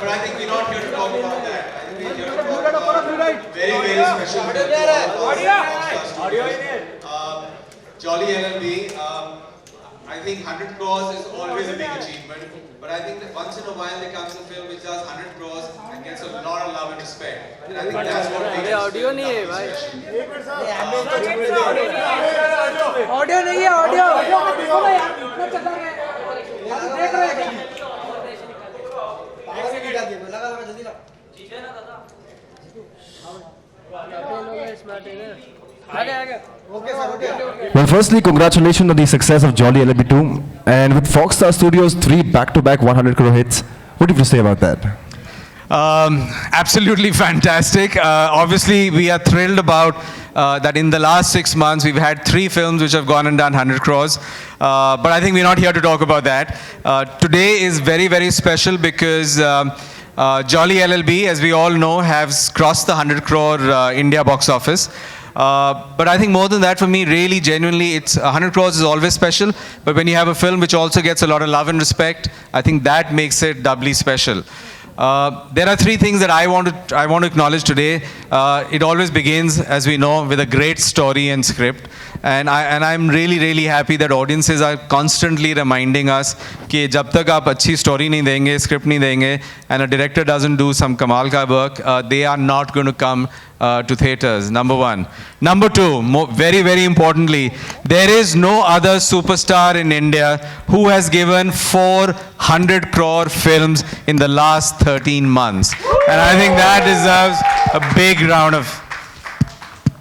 But I think we're not here to talk about that. I think we're here to talk about very, very special Jolly LLB. I think 100 crores is always a big achievement. But I think that once in a while there comes a film which does 100 crores and gets a lot of love and respect. And I think that's what makes this film doubly special. Audio नहीं है audio Well, firstly, congratulations on the success of Jolly LLB 2, and with Foxstar Studios 3 back-to-back 100 crore hits. What do you have to say about that? Absolutely fantastic. Obviously, we are thrilled about that in the last 6 months, we've had 3 films which have gone and done 100 crores. But I think we're not here to talk about that. Today is very, very special because Jolly LLB, as we all know, has crossed the 100 crore India box office. But I think more than that, for me, really, genuinely, it's 100 crores is always special. But when you have a film which also gets a lot of love and respect, I think that makes it doubly special. There are 3 things that I want to acknowledge today. It always begins, as we know, with a great story and script. And I'm really, really happy that audiences are constantly reminding us कि जब तक आप अच्छी story नहीं देंगे, script नहीं देंगे, and a director doesn't do some कमाल का work, they are not going to come to theaters. Number 1. Number 2, very, very importantly, there is no other superstar in India who has given 400 crore films in the last 13 months. And I think that deserves a big round of...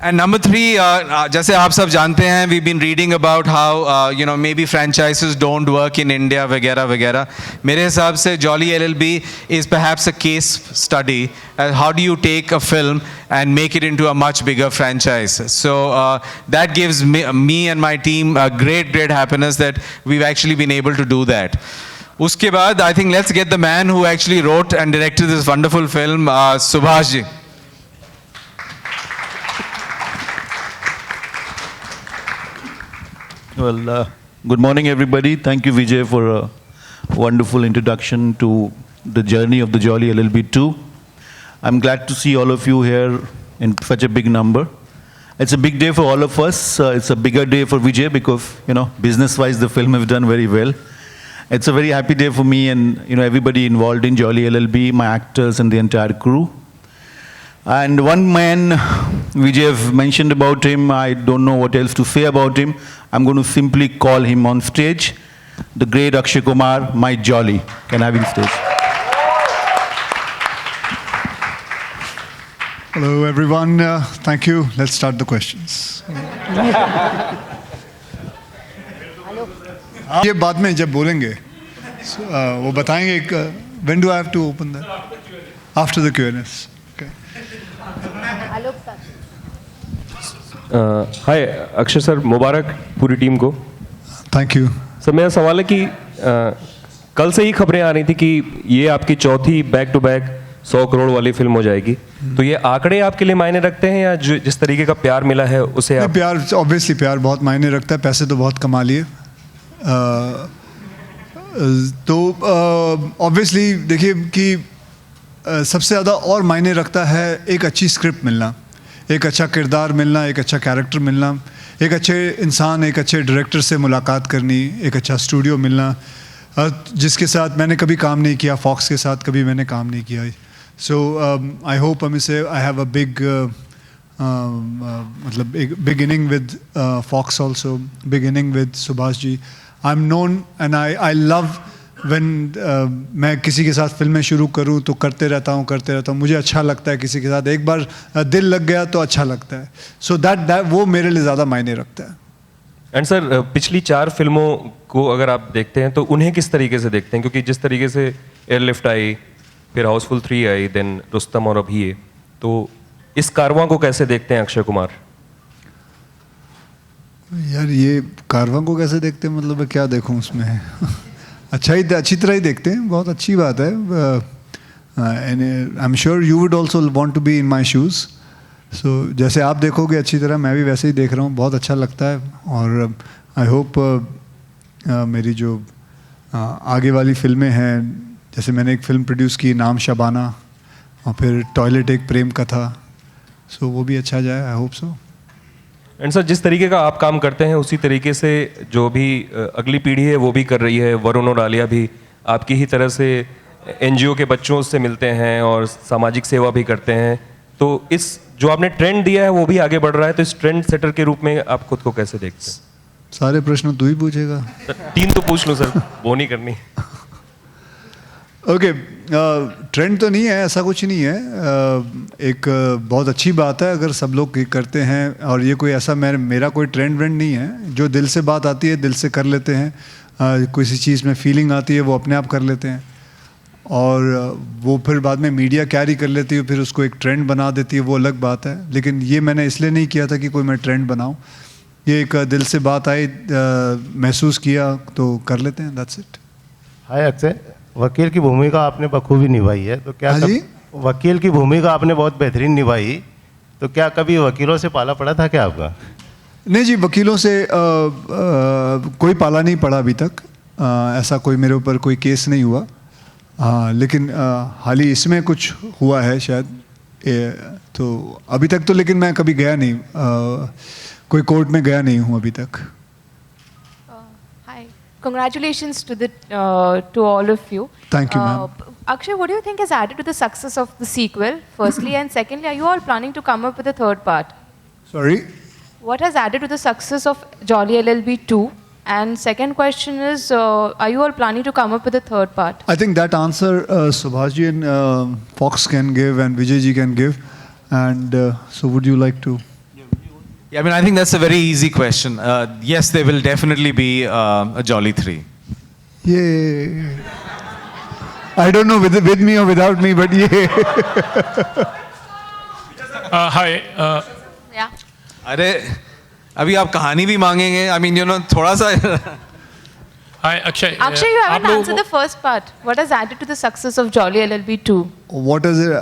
And number 3, जैसे आप सब जानते हैं, we've been reading about how maybe franchises don't work in India वगैरह वगैरह. मेरे हिसाब से Jolly LLB is perhaps a case study. How do you take a film and make it into a much bigger franchise? So that gives me and my team a great, great happiness that we've actually been able to do that. उसके बाद, I think let's get the man who actually wrote and directed this wonderful film, Subhash ji. Well, good morning, everybody. Thank you, Vijay, for a wonderful introduction to the journey of the Jolly LLB 2. I'm glad to see all of you here in such a big number. It's a big day for all of us. It's a bigger day for Vijay because, business-wise, the film has done very well. It's a very happy day for me and, everybody involved in Jolly LLB, my actors and the entire crew. And one man, Vijay have mentioned about him, I don't know what else to say about him. I'm going to simply call him on stage. The great Akshay Kumar, my Jolly. Can I have him stage? Hello everyone, thank you. Let's start the questions. ये बाद में जब बोलेंगे वो बताएंगे when do I have to open that? After the Q&As. Hi Akshay sir, मुबारक पूरी team को. Thank you sir. मेरा सवाल है कि कल से ही खबरें आ रही थी कि ये आपकी चौथी बैक टू बैक 100 करोड़ वाली फिल्म हो जाएगी. तो ये आंकड़े आपके लिए मायने रखते हैं या जिस तरीके का प्यार मिला है उसे आप... प्यार, ऑब्वियसली प्यार बहुत मायने रखता है. पैसे तो बहुत कमा लिए. तो ऑब्वियसली देखिए कि सबसे ज़्यादा और मायने रखता है एक अच्छी स्क्रिप्ट मिलना. एक अच्छा किरदार मिलना, एक अच्छा कैरेक्टर मिलना, एक अच्छे इंसान, एक अच्छे डायरेक्टर से मुलाकात करनी, एक अच्छा स्टूडियो मिलना, जिसके साथ मैंने कभी काम नहीं किया, फॉक्स के साथ कभी मैंने काम नहीं किया. So I hope I have a big मतलब एक beginning with Fox also, beginning with Subhash ji. I am known and I love when मैं किसी के साथ फिल्में शुरू करूं तो करते रहता हूं. मुझे अच्छा लगता है किसी के साथ एक बार दिल लग गया तो अच्छा लगता है. सो दैट वो मेरे लिए ज़्यादा मायने रखता है. एंड सर, पिछली 4 फिल्मों को अगर आप देखते हैं तो उन्हें किस तरीके से देखते हैं? क्योंकि जिस तरीके से एयरलिफ्ट आई, फिर हाउसफुल 3 आई, देन रुस्तम और अभी ये, तो इस कारवां को कैसे देखते हैं अक्षय कुमार? यार ये कारवां को कैसे देखते हैं मतलब मैं क्या देखूं उसमें? अच्छी तरह ही देखते हैं, बहुत अच्छी बात है. I am sure you would also want to be in my shoes. So जैसे आप देखोगे अच्छी तरह, मैं भी वैसे ही देख रहा हूँ. बहुत अच्छा लगता है. और आई होप मेरी जो आगे वाली फिल्में हैं, जैसे मैंने एक फिल्म प्रोड्यूस की नाम शबाना, और फिर टॉयलेट एक प्रेम कथा, सो वो भी अच्छा जाए. I hope so. And sir, जिस तरीके का आप काम करते हैं उसी तरीके से जो भी अगली पीढ़ी है वो भी कर रही है. वरुण और आलिया भी आपकी ही तरह से NGO के बच्चों से मिलते हैं और सामाजिक सेवा भी करते हैं. तो इस जो आपने ट्रेंड दिया है वो भी आगे बढ़ रहा है, तो इस ट्रेंड सेटर के रूप में आप खुद को कैसे देखते हैं? सारे प्रश्न तू ही पूछेगा. 3 तो पूछ लो सर, वो नहीं करनी. ओके, ट्रेंड तो नहीं है, ऐसा कुछ नहीं है. एक बहुत अच्छी बात है अगर सब लोग करते हैं, और ये कोई ऐसा मेरा कोई ट्रेंड व्रेंड नहीं है. जो दिल से बात आती है दिल से कर लेते हैं. किसी चीज़ में फीलिंग आती है वो अपने आप कर लेते हैं, और वो फिर बाद में मीडिया कैरी कर लेती है, फिर उसको एक ट्रेंड बना देती है, वो अलग बात है. लेकिन ये मैंने इसलिए नहीं किया था कि कोई मैं ट्रेंड बनाऊँ. ये एक दिल से बात आई, महसूस किया तो कर लेते हैं. That's it. हाय अक्षय, वकील की भूमिका आपने बखूबी निभाई है, तो क्या हाँ जी? वकील की भूमिका आपने बहुत बेहतरीन निभाई, तो क्या कभी वकीलों से पाला पड़ा था क्या आपका? नहीं जी, वकीलों से कोई पाला नहीं पड़ा अभी तक. ऐसा कोई मेरे ऊपर कोई केस नहीं हुआ. लेकिन हाल ही इसमें कुछ हुआ है शायद, तो अभी तक तो लेकिन मैं कभी गया नहीं, कोई कोर्ट में गया नहीं हूँ अभी तक. Hi, congratulations to all of you. Thank you, ma'am. Akshay, what do you think has added to the success of the sequel? Firstly, and secondly, are you all planning to come up with a third part? Sorry. What has added to the success of Jolly LLB 2? And second question is, are you all planning to come up with a third part? I think that answer Subhash ji and Fox can give and Vijay ji can give. And so would you like to? Yeah, I mean, I think that's a very easy question. Yes, there will definitely be a Jolly 3. Yay. I don't know with me or without me, but yay. Hi. Yeah. अरे अभी आप कहानी भी मांगेंगे? I mean, you know, थोड़ा सा. Hi, Akshay. Akshay, you haven't आप लोगों answered the first part. What has added to the success of Jolly LLB 2? What is it?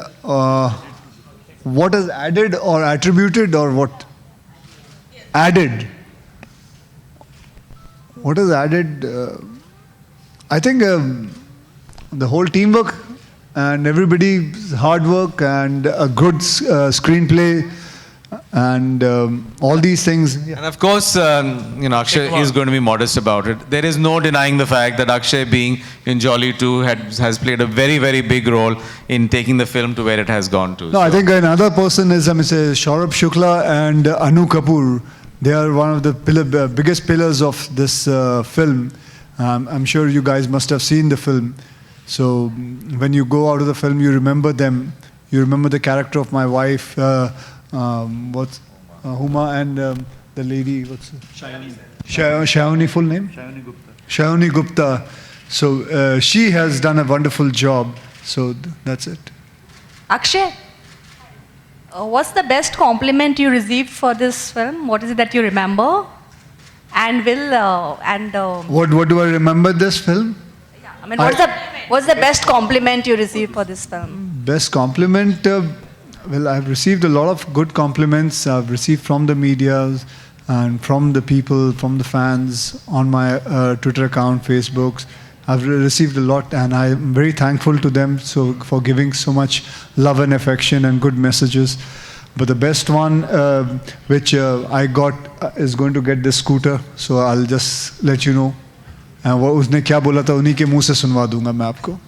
What is added or attributed or what? Added. What is added? I think the whole teamwork and everybody's hard work and a good screenplay and all these things. And of course, you know, Akshay is going to be modest about it. There is no denying the fact that Akshay, being in Jolly 2, has played a very, very big role in taking the film to where it has gone to. No, I think another person is Mr. Saurabh Shukla and Anu Kapoor. They are one of the biggest pillars of this film. I'm sure you guys must have seen the film. So when you go out of the film, you remember them. You remember the character of my wife. What's Huma and the lady, what's Shayoni, full name? Shayoni Gupta. So she has done a wonderful job. So that's it. Akshay, what's the best compliment you received for this film? What is it that you remember? And What do I remember this film? I mean, what's the best compliment you received for this film? Best compliment? Well, I've received a lot of good compliments. I've received from the media and from the people, from the fans on my Twitter account, Facebook. I've received a lot and I'm very thankful to them for giving so much love and affection and good messages. but the best one which I got is going to get this scooter. So I'll just let you know. And वो उसने क्या बोला था उन्हीं के मुंह से सुनवा दूंगा मैं आपको.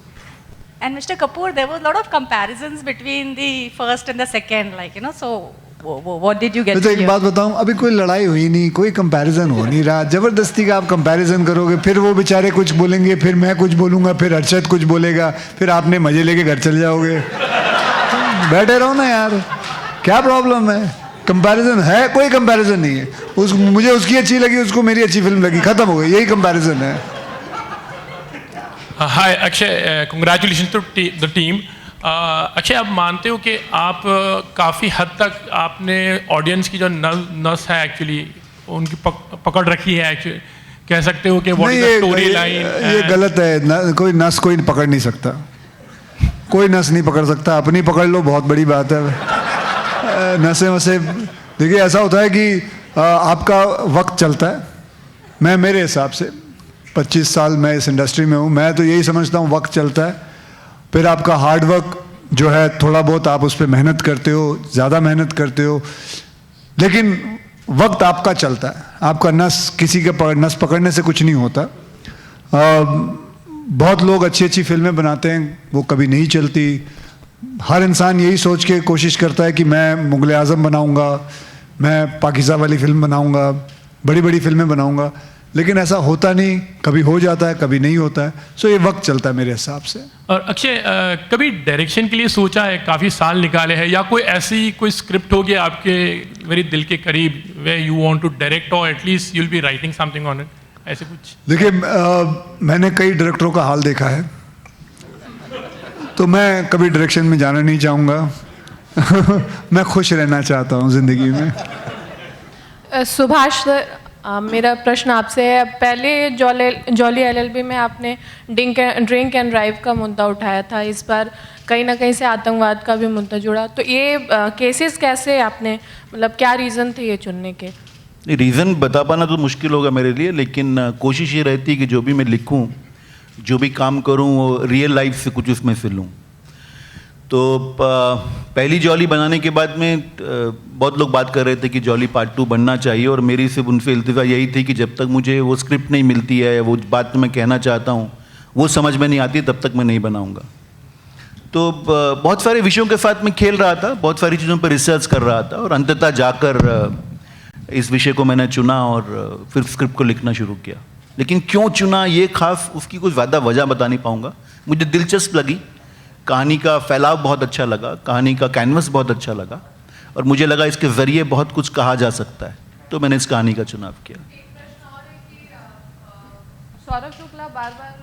And Mr. Kapoor, there was a lot of comparisons between the first and the second, like, you know, so what did you get मैं to तो एक hear? बात बताऊं, अभी कोई लड़ाई हुई नहीं, कोई कंपैरिजन हो नहीं रहा. जबरदस्ती का आप कंपैरिजन करोगे, फिर वो बेचारे कुछ बोलेंगे, फिर मैं कुछ बोलूंगा, फिर अर्शद कुछ बोलेगा, फिर आपने मजे लेके घर चले जाओगे. बैठे रहो ना यार, क्या प्रॉब्लम है? कंपैरिजन है, कोई कंपैरिजन नहीं है. मुझे उसकी अच्छी लगी, उसको मेरी अच्छी फिल्म लगी, खत्म हो गई, यही कंपैरिजन है. Hi, Akshay. Congratulations to the team. Akshay, आप मानते हो कि आप काफ़ी हद तक आपने ऑडियंस की जो नस है एक्चुअली उनकी पकड़ रखी है एक्चुअली, कह सकते हो कि what is the story line? ये गलत है. कोई नस कोई पकड़ नहीं सकता, कोई नस नहीं पकड़ सकता. अपनी पकड़ लो, बहुत बड़ी बात है. नसें वसे देखिए, ऐसा होता है कि आपका वक्त चलता है. मैं मेरे हिसाब से 25 साल मैं इस इंडस्ट्री में हूँ, मैं तो यही समझता हूँ वक्त चलता है. फिर आपका हार्ड वर्क जो है, थोड़ा बहुत आप उस पर मेहनत करते हो, ज़्यादा मेहनत करते हो, लेकिन वक्त आपका चलता है. आपका नस किसी के नस पकड़ने से कुछ नहीं होता. बहुत लोग अच्छी अच्छी फिल्में बनाते हैं, वो कभी नहीं चलती. हर इंसान यही सोच के कोशिश करता है कि मैं मुग़ल आज़म बनाऊँगा, मैं पाकिज़ा वाली फिल्म बनाऊँगा, बड़ी बड़ी फिल्में बनाऊँगा, लेकिन ऐसा होता नहीं. कभी हो जाता है, कभी नहीं होता है. सो ये वक्त चलता है मेरे हिसाब से. और अक्षय, कभी डायरेक्शन के लिए सोचा है? काफ़ी साल निकाले हैं, या कोई ऐसी कोई स्क्रिप्ट होगी आपके मेरे दिल के करीब way you want to direct, और at least you will be writing something on it, ऐसे कुछ? देखिए, मैंने कई डायरेक्टरों का हाल देखा है, तो मैं कभी डायरेक्शन में जाना नहीं चाहूँगा. मैं खुश रहना चाहता हूँ ज़िंदगी में. सुभाष सर, मेरा प्रश्न आपसे है. पहले जॉली एलएलबी में आपने ड्रिंक एंड ड्राइव का मुद्दा उठाया था, इस बार कहीं ना कहीं से आतंकवाद का भी मुद्दा जुड़ा. तो ये केसेस कैसे आपने, मतलब क्या रीज़न थे ये चुनने के? रीज़न बता पाना तो मुश्किल होगा मेरे लिए, लेकिन कोशिश ये रहती है कि जो भी मैं लिखूं, जो भी काम करूं, वो रियल लाइफ से कुछ उसमें से लूं. तो पहली जॉली बनाने के बाद में बहुत लोग बात कर रहे थे कि जॉली पार्ट 2 बनना चाहिए, और मेरी सिर्फ उनसे इल्तिजा यही थी कि जब तक मुझे वो स्क्रिप्ट नहीं मिलती है, वो बात मैं कहना चाहता हूँ वो समझ में नहीं आती, तब तक मैं नहीं बनाऊँगा. तो बहुत सारे विषयों के साथ मैं खेल रहा था, बहुत सारी चीज़ों पर रिसर्च कर रहा था, और अंततः जाकर इस विषय को मैंने चुना और फिर स्क्रिप्ट को लिखना शुरू किया. लेकिन क्यों चुना ये खास, उसकी कुछ ज़्यादा वजह बता नहीं पाऊँगा. मुझे दिलचस्प लगी, कहानी का फैलाव बहुत अच्छा लगा, कहानी का कैनवस बहुत अच्छा लगा, और मुझे लगा इसके ज़रिए बहुत कुछ कहा जा सकता है, तो मैंने इस कहानी का चुनाव किया. सौरभ शुक्ला बार बार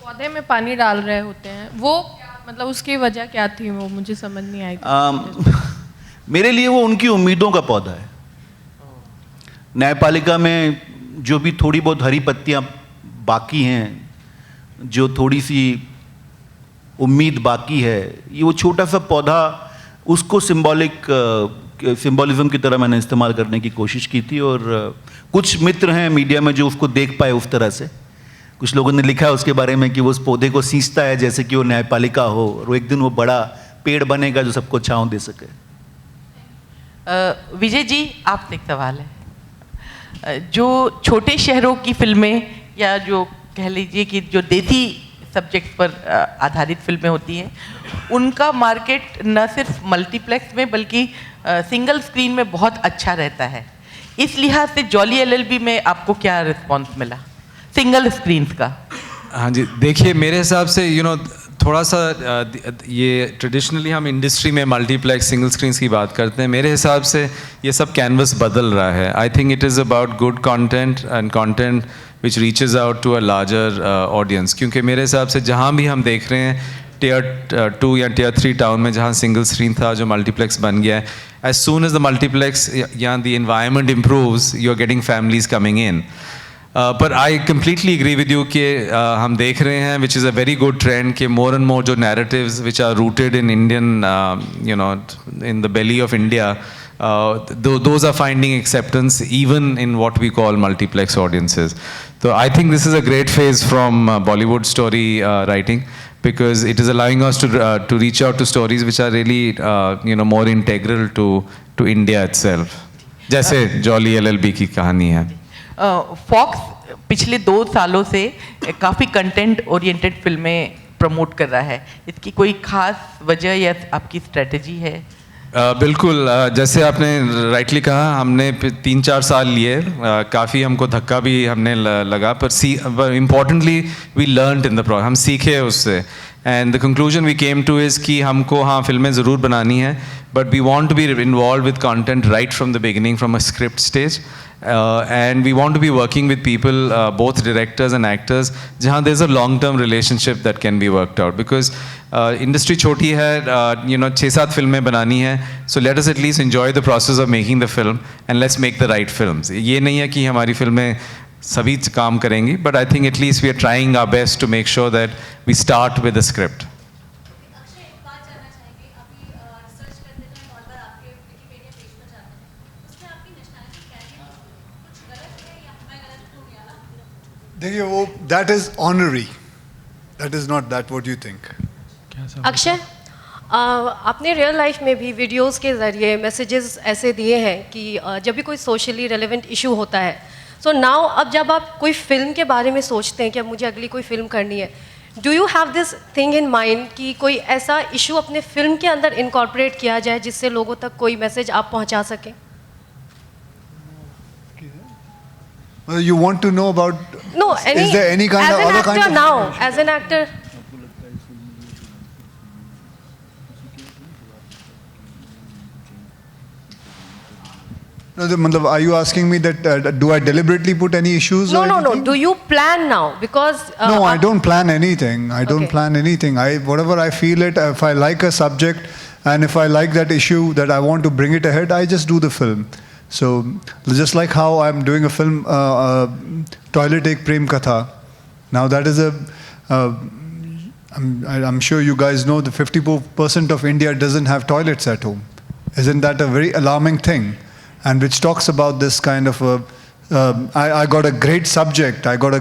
पौधे में पानी डाल रहे होते हैं, वो मतलब उसकी वजह क्या थी, वो मुझे समझ नहीं आई. मेरे लिए वो उनकी उम्मीदों का पौधा है. न्यायपालिका में जो भी थोड़ी बहुत हरी पत्तियां बाकी हैं, जो थोड़ी सी उम्मीद बाकी है, ये वो छोटा सा पौधा, उसको सिंबॉलिज्म की तरह मैंने इस्तेमाल करने की कोशिश की थी. और कुछ मित्र हैं मीडिया में जो उसको देख पाए उस तरह से. कुछ लोगों ने लिखा है उसके बारे में कि वो उस पौधे को सींचता है जैसे कि वो न्यायपालिका हो, और एक दिन वो बड़ा पेड़ बनेगा जो सबको छांव दे सके. विजय जी, आपसे एक सवाल है. जो छोटे शहरों की फिल्में, या जो कह लीजिए कि जो देसी सब्जेक्ट पर आधारित फिल्में होती हैं, उनका मार्केट न सिर्फ मल्टीप्लेक्स में बल्कि सिंगल स्क्रीन में बहुत अच्छा रहता है. इस लिहाज से जॉली एलएलबी में आपको क्या रिस्पांस मिला सिंगल स्क्रीन्स का? हाँ जी, देखिए मेरे हिसाब से थोड़ा सा ये ट्रेडिशनली हम इंडस्ट्री में मल्टीप्लेक्स सिंगल स्क्रीन्स की बात करते हैं. मेरे हिसाब से ये सब कैनवस बदल रहा है. I think it is about good content and content which reaches out to a larger audience. क्योंकि मेरे हिसाब से जहाँ भी हम देख रहे हैं टियर 2 या टियर 3 टाउन में जहाँ सिंगल स्क्रीन था, जो मल्टीप्लेक्स बन गया है, as soon as the multiplex या the environment improves, you are getting families coming in. पर I completely agree with you कि हम देख रहे हैं which is a very good trend कि मोर एंड मोर जो narratives which are rooted in Indian in the belly of India, those are finding acceptance even in what we call multiplex audiences. So I think this is a great phase from Bollywood story writing. because it is allowing us to reach out to stories which are really more integral to India itself. जैसे jolly LLB की कहानी है. Fox पिछले 2 सालों से काफ़ी content oriented फिल्में promote कर रहा है. इसकी कोई खास वजह या आपकी स्ट्रेटजी है? बिल्कुल, जैसे आपने राइटली कहा, हमने 3-4 साल लिए, काफ़ी हमको धक्का भी हमने लगा, पर importantly we learned in the process, हम सीखे उससे. And the conclusion we came to is कि हमको हाँ फिल्में ज़रूर बनानी है, but we want to be involve with content right from the beginning, from a script stage. And we want to be working with people, both directors and actors, जहाँ there's a long-term relationship that can be worked out. Because industry छोटी है, 6-7 फिल्में बनानी है, so let us at least enjoy the process of making the film and let's make the right films. ये नहीं है कि हमारी फिल्में सभी काम करेंगी, but I think at least we are trying our best to make sure that we start with the script. देखिए वो that is honorary, that is not that what you think. Akshay, आपने रियल लाइफ में भी videos के ज़रिए messages ऐसे दिए हैं कि जब भी कोई सोशली रेलेवेंट इशू होता है, सो नाउ अब जब आप कोई फिल्म के बारे में सोचते हैं कि अब मुझे अगली कोई फिल्म करनी है, do you have this thing in mind कि कोई ऐसा इशू अपने फिल्म के अंदर इनकॉर्पोरेट किया जाए जिससे लोगों तक कोई मैसेज आप पहुंचा सकें? You want to know about? No, is there any kind of other kind of? Now, as an actor. No, matlab, are you asking me that do I deliberately put any issues? No, or no, anything? no. Do you plan now? Because no, I don't plan anything. I don't plan anything. Whatever I feel it. If I like a subject and if I like that issue that I want to bring it ahead, I just do the film. So just like how I'm doing a film, Toilet Ek Prem Katha. Now that is I'm sure you guys know that 54% of India doesn't have toilets at home. Isn't that a very alarming thing? And which talks about this kind of I got a great subject. I got a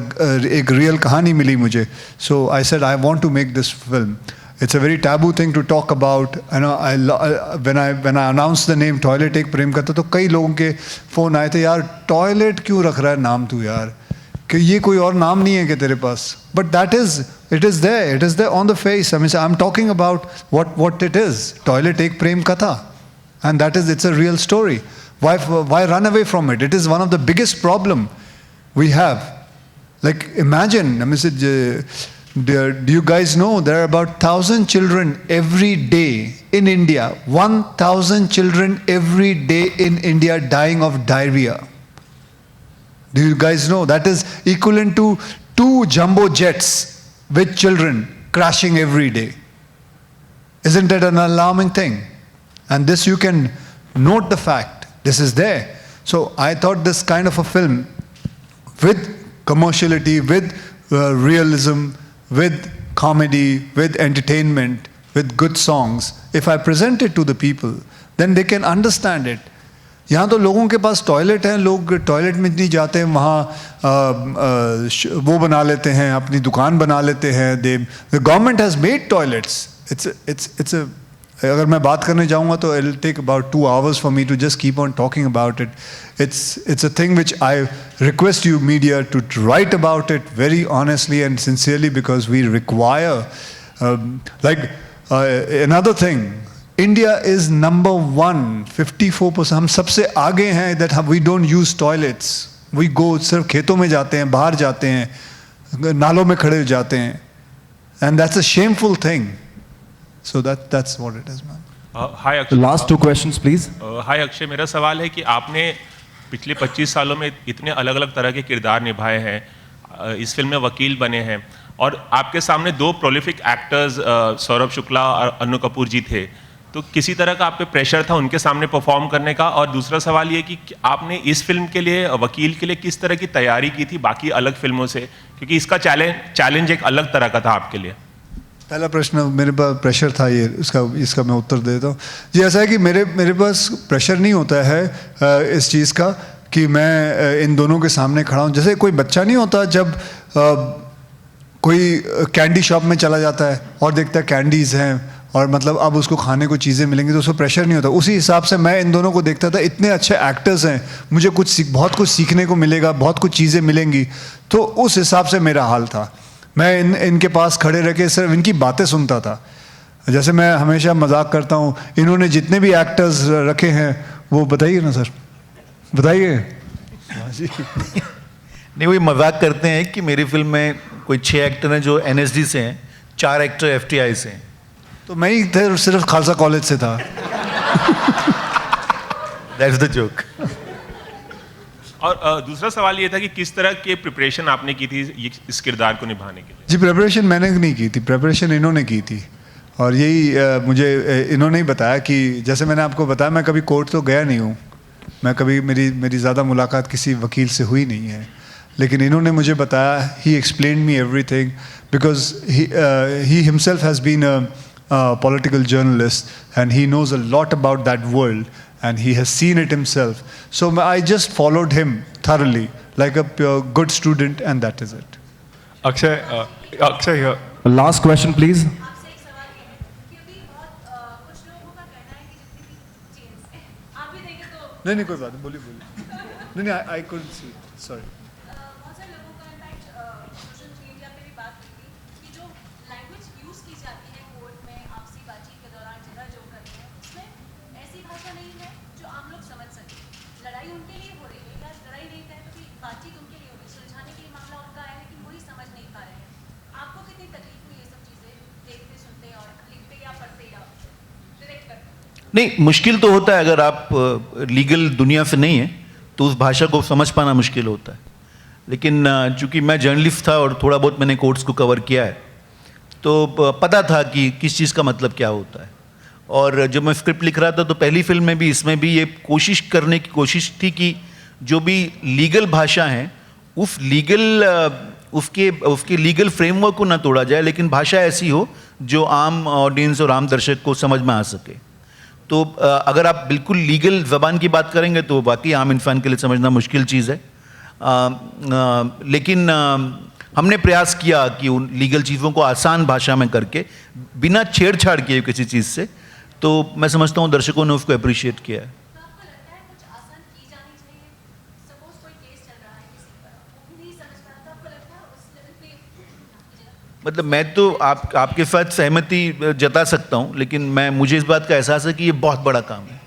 real kahani mili mujhe. So I said I want to make this film. It's a very taboo thing to talk about. You know, when I announced the name Toilet Ek Prem Katha, तो कई लोगों के phone आए थे, यार toilet क्यों रख रहा है नाम तू यार, कि ये कोई और नाम नहीं है क्या तेरे पास? But it is there on the face. I mean, I'm talking about what it is. Toilet Ek Prem Katha, and it's a real story. Why run away from it? It is one of the biggest problem we have. Like imagine, I mean, do you guys know there are about 1,000 children every day in India, 1,000 children every day in India dying of diarrhea? Do you guys know? That is equivalent to 2 jumbo jets with children crashing every day. Isn't that an alarming thing? And this you can note the fact. This is there. So I thought this kind of a film with commerciality, with realism, with comedy, with entertainment, with good songs, if I present it to the people, then they can understand it. यहाँ तो लोगों के पास toilet हैं, लोग toilet में नहीं जाते हैं, वहाँ वो बना लेते हैं, अपनी दुकान बना लेते हैं. The government has made toilets. It's a अगर मैं बात करने जाऊँगा तो it'll take about 2 hours for me to just keep on talking about it. It's a thing which I request you media to write about it very honestly and sincerely, because we require another thing. India is number 1, 54%. हम सबसे आगे हैं that we don't use toilets. We go सिर्फ खेतों में जाते हैं, बाहर जाते हैं, नालों में खड़े जाते हैं, and that's a shameful thing. So that's what it is, man. Hi Akshay. The last 2 questions, please. Hi Akshay, मेरा सवाल है कि आपने पिछले 25 सालों में इतने अलग-अलग तरह के किरदार निभाए हैं, इस फिल्म में वकील बने हैं, और आपके सामने 2 प्रोलिफिक एक्टर्स सौरभ शुक्ला और अनु कपूर जी थे, तो किसी तरह का आप पे प्रेशर था उनके सामने परफॉर्म करने का? और दूसरा सवाल ये कि आपने इस फिल्म के लिए, वकील के लिए, किस तरह की तैयारी की थी बाकी अलग फिल्मों से, क्योंकि इसका चैलेंज एक अलग तरह का था आपके लिए? पहला प्रश्न, मेरे पास प्रेशर था, ये इसका मैं उत्तर देता हूँ जी. ऐसा है कि मेरे पास प्रेशर नहीं होता है इस चीज़ का कि मैं इन दोनों के सामने खड़ा हूँ. जैसे कोई बच्चा नहीं होता, जब कोई कैंडी शॉप में चला जाता है और देखता है कैंडीज़ हैं और मतलब अब उसको खाने को चीज़ें मिलेंगी तो उसको प्रेशर नहीं होता। उसी हिसाब से मैं इन दोनों को देखता था, इतने अच्छे एक्टर्स हैं, मुझे बहुत कुछ सीखने को मिलेगा, बहुत कुछ चीज़ें मिलेंगी, तो उस हिसाब से मेरा हाल था। मैं इनके पास खड़े रह के सिर्फ इनकी बातें सुनता था। जैसे मैं हमेशा मजाक करता हूँ, इन्होंने जितने भी एक्टर्स रखे हैं वो बताइए ना सर, बताइए। नहीं, वही मजाक करते हैं कि मेरी फिल्म में कोई 6 एक्टर हैं जो NSD से हैं, 4 एक्टर FTI से हैं। तो मैं ही सिर्फ खालसा कॉलेज से था। That's the joke. और दूसरा सवाल ये था कि किस तरह के प्रिपरेशन आपने की थी इस किरदार को निभाने के लिए? जी, प्रिपरेशन मैंने नहीं की थी, प्रिपरेशन इन्होंने की थी। और यही मुझे इन्होंने ही बताया कि जैसे मैंने आपको बताया, मैं कभी कोर्ट तो गया नहीं हूँ, मैं कभी मेरी ज़्यादा मुलाकात किसी वकील से हुई नहीं है, लेकिन इन्होंने मुझे बताया, he explained me everything because he himself has been a political journalist and he knows a lot about that world and he has seen it himself. So I just followed him thoroughly like a pure good student, and that is it. Akshay here. Last question please. नहीं कोई बात नहीं, बोलिए नहीं I couldn't see, sorry. नहीं, मुश्किल तो होता है, अगर आप लीगल दुनिया से नहीं हैं तो उस भाषा को समझ पाना मुश्किल होता है। लेकिन चूंकि मैं जर्नलिस्ट था और थोड़ा बहुत मैंने कोर्ट्स को कवर किया है, तो पता था कि किस चीज़ का मतलब क्या होता है। और जब मैं स्क्रिप्ट लिख रहा था तो पहली फिल्म में भी, इसमें भी ये कोशिश करने की कोशिश थी कि जो भी लीगल भाषा है उस उसके लीगल फ्रेमवर्क को ना तोड़ा जाए, लेकिन भाषा ऐसी हो जो आम ऑडियंस और आम दर्शक को समझ में आ सके। तो अगर आप बिल्कुल लीगल ज़बान की बात करेंगे तो वाकई आम इंसान के लिए समझना मुश्किल चीज़ है। लेकिन हमने प्रयास किया कि उन लीगल चीज़ों को आसान भाषा में करके, बिना छेड़छाड़ किए किसी चीज़ से, तो मैं समझता हूँ दर्शकों ने उसको अप्रिशिएट किया है। मतलब मैं तो आपके साथ सहमति जता सकता हूँ, लेकिन मुझे इस बात का एहसास है कि ये बहुत बड़ा काम है।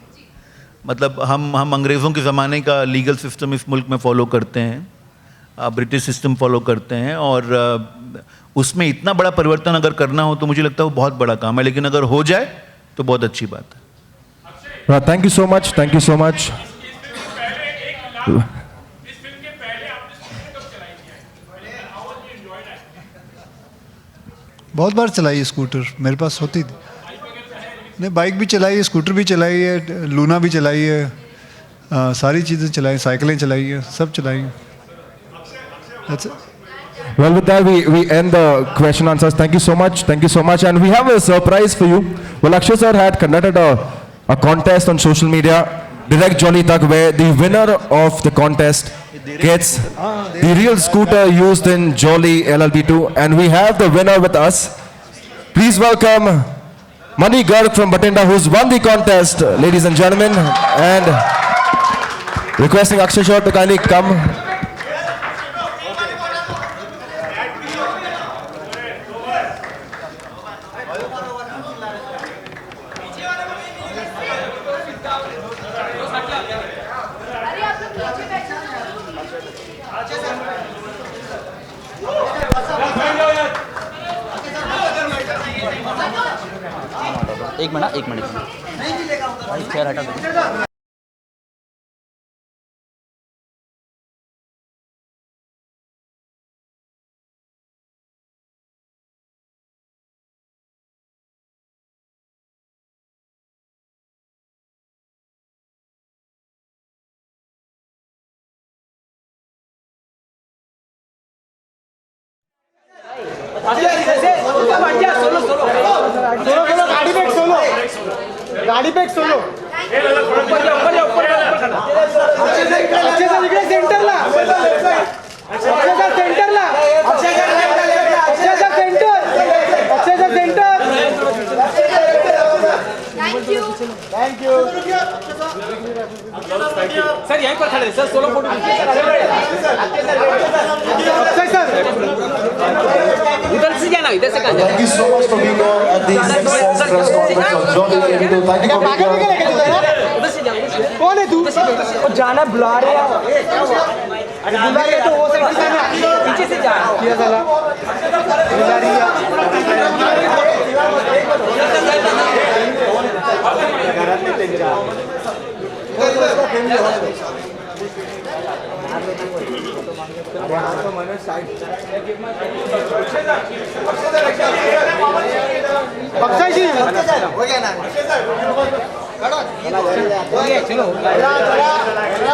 मतलब हम अंग्रेज़ों के ज़माने का लीगल सिस्टम इस मुल्क में फॉलो करते हैं, ब्रिटिश सिस्टम फॉलो करते हैं, और उसमें इतना बड़ा परिवर्तन अगर करना हो तो मुझे लगता है वो बहुत बड़ा काम है, लेकिन अगर हो जाए तो बहुत अच्छी बात है। Thank you so much, thank you so much. बहुत बार चलाई है स्कूटर, मेरे पास होती थी। नहीं, बाइक भी चलाई है, स्कूटर भी चलाई है, लूना भी चलाई है, सारी चीज़ें चलाई, साइकिलें चलाई है, सब चलाई हैं। Well, with that, we end the question answers. Thank you so much. Thank you so much. And we have a surprise for you. Well, Akshay sir had conducted a contest on social media, Direct Jolly Tak, where the winner of the contest gets the real scooter used in Jolly LLB2. And we have the winner with us. Please welcome Mani Garg from Batinda, who's won the contest, ladies and gentlemen. And requesting Akshay sir to kindly come. एक minute भाई, chair हटा दो। गाड़ी पे एक solo ऊपर जा अच्छे से सेंटर ला, अच्छे से सेंटर ला, अच्छे से सर यहीं पर खड़े सर, सोलो फोटो इधर से जाना, इधर से कहाँ जाना? Thank you so much for being here at the Sixth Sense press conference of Jolly LLB2. Thank you for being here. उधर से जाओ, कौन है तू? और जाना बुला रहे हैं, बुला रहे तो हो सकता है ना, पीछे से जा किया साला बुला रही है। बक्सा जी हो गया ना, चलो